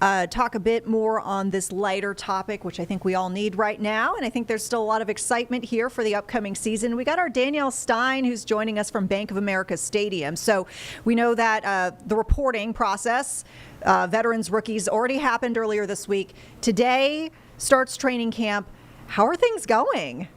talk a bit more on this lighter topic, which I think we all need right now. And I think there's still a lot of excitement here for the upcoming season. We got our Danielle Stein, who's joining us from Bank of America Stadium. So we know that the reporting process, veterans, rookies, already happened earlier this week. Today starts training camp. How are things going?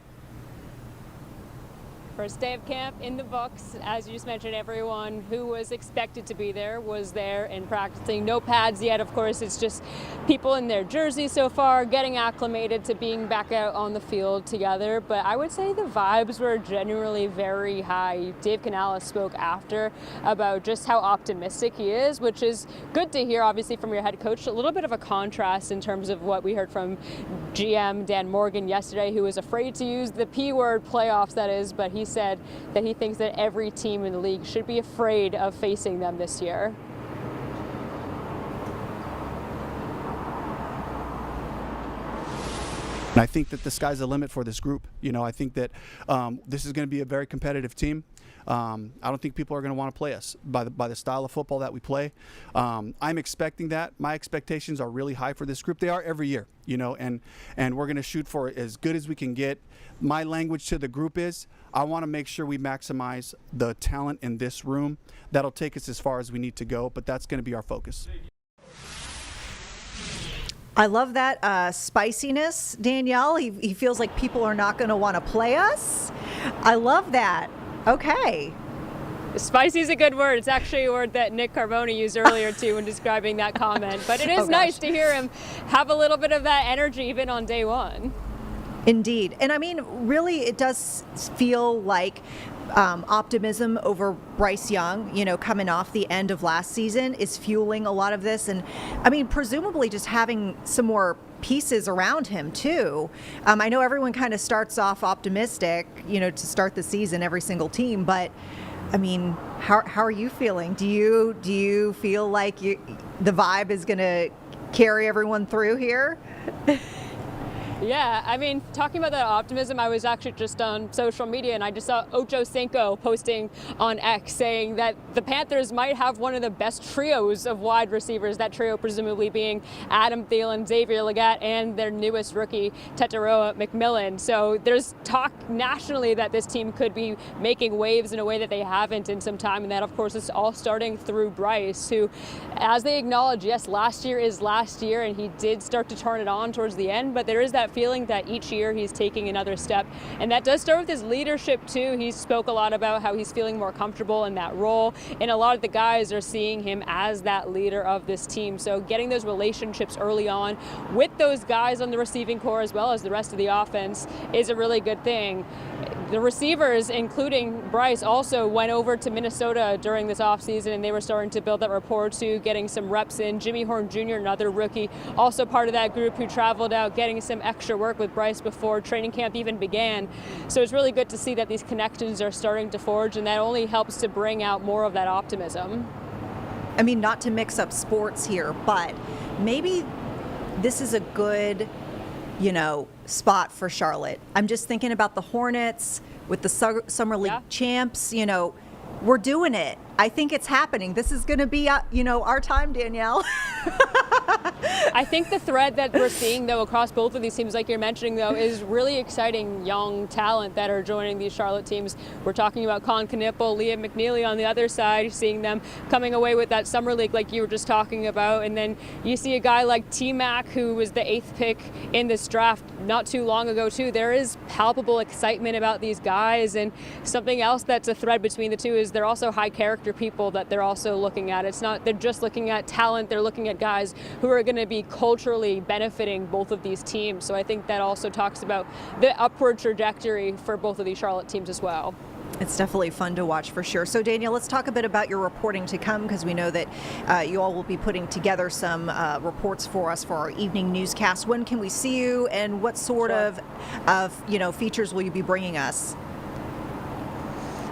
First day of camp in the books. As you just mentioned, everyone who was expected to be there was there and practicing. No pads yet, of course. It's just people in their jerseys so far, getting acclimated to being back out on the field together. But I would say the vibes were genuinely very high. Dave Canales spoke after about just how optimistic he is, which is good to hear, obviously, from your head coach. A little bit of a contrast in terms of what we heard from GM Dan Morgan yesterday, who was afraid to use the P word, playoffs, that is, but he said that he thinks that every team in the league should be afraid of facing them this year. And I think that the sky's the limit for this group. You know, I think that this is going to be a very competitive team. I don't think people are going to want to play us by the style of football that we play. I'm expecting that. My expectations are really high for this group. They are every year, you know, and we're going to shoot for as good as we can get. My language to the group is I want to make sure we maximize the talent in this room. That'll take us as far as we need to go, but that's going to be our focus. I love that spiciness, Danielle. He feels like people are not going to want to play us. I love that. Okay. Spicy is a good word. It's actually a word that Nick Carboni used earlier too when describing that comment. But it is nice to hear him have a little bit of that energy even on day one. Indeed. And I mean, really, it does feel like optimism over Bryce Young, you know, coming off the end of last season is fueling a lot of this. And I mean, presumably just having some more pieces around him too. I know everyone kind of starts off optimistic, you know, to start the season, every single team, but I mean, how are you feeling? Do you feel like the vibe is going to carry everyone through here? Yeah, I mean, talking about that optimism, I was actually just on social media and I just saw Ocho Cinco posting on X saying that the Panthers might have one of the best trios of wide receivers, that trio presumably being Adam Thielen, Xavier Legette, and their newest rookie, Tetairoa McMillan. So there's talk nationally that this team could be making waves in a way that they haven't in some time, and that, of course, is all starting through Bryce, who, as they acknowledge, yes, last year is last year, and he did start to turn it on towards the end, but there is that feeling that each year he's taking another step, and that does start with his leadership too. He spoke a lot about how he's feeling more comfortable in that role, and a lot of the guys are seeing him as that leader of this team. So getting those relationships early on with those guys on the receiving core as well as the rest of the offense is a really good thing. The receivers, including Bryce, also went over to Minnesota during this offseason, and they were starting to build that rapport too, getting some reps in. Jimmy Horn Jr., another rookie, also part of that group who traveled out, getting some extra work with Bryce before training camp even began. So it's really good to see that these connections are starting to forge, and that only helps to bring out more of that optimism. I mean, not to mix up sports here, but maybe this is a good, you know, spot for Charlotte. I'm just thinking about the Hornets with the Summer League champs. You know, we're doing it. I think it's happening. This is going to be, you know, our time, Danielle. I think the thread that we're seeing, though, across both of these teams, like you're mentioning, though, is really exciting young talent that are joining these Charlotte teams. We're talking about Con Knipple, Liam McNeely on the other side, seeing them coming away with that summer league like you were just talking about. And then you see a guy like T-Mac, who was the 8th pick in this draft not too long ago, too. There is palpable excitement about these guys. And something else that's a thread between the two is they're also high character people that they're also looking at. It's not they're just looking at talent, they're looking at guys who are going to be culturally benefiting both of these teams. So I think that also talks about the upward trajectory for both of these Charlotte teams as well. It's definitely fun to watch for sure. So Danielle, let's talk a bit about your reporting to come, because we know that you all will be putting together some reports for us for our evening newscast. When can we see you, and what sort of you know, features will you be bringing us?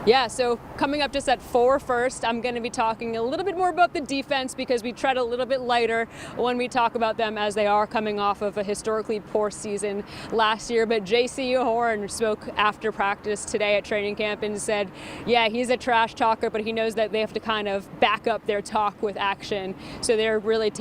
Yeah, so coming up just at 4 first, I'm going to be talking a little bit more about the defense because we tread a little bit lighter when we talk about them as they are coming off of a historically poor season last year. But J.C. Horn spoke after practice today at training camp and said, yeah, he's a trash talker, but he knows that they have to kind of back up their talk with action. So they're really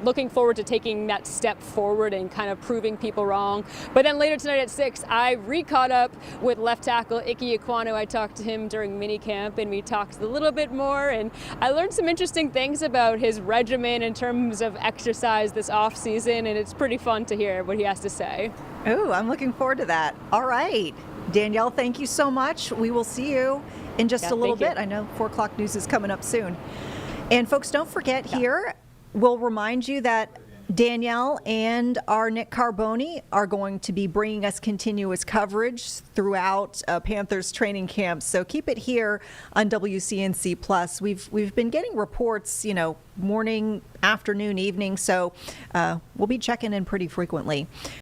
looking forward to taking that step forward and kind of proving people wrong. But then later tonight at 6, I re-caught up with left tackle Ike Ekwonu. I talked to him during minicamp and we talked a little bit more, and I learned some interesting things about his regimen in terms of exercise this off season, and it's pretty fun to hear what he has to say. Oh, I'm looking forward to that. All right. Danielle, thank you so much. We will see you in just a little bit. I know 4 o'clock news is coming up soon. And folks, don't forget here, we'll remind you that Danielle and our Nick Carboni are going to be bringing us continuous coverage throughout Panthers training camp. So keep it here on WCNC Plus. We've been getting reports, morning, afternoon, evening. So we'll be checking in pretty frequently.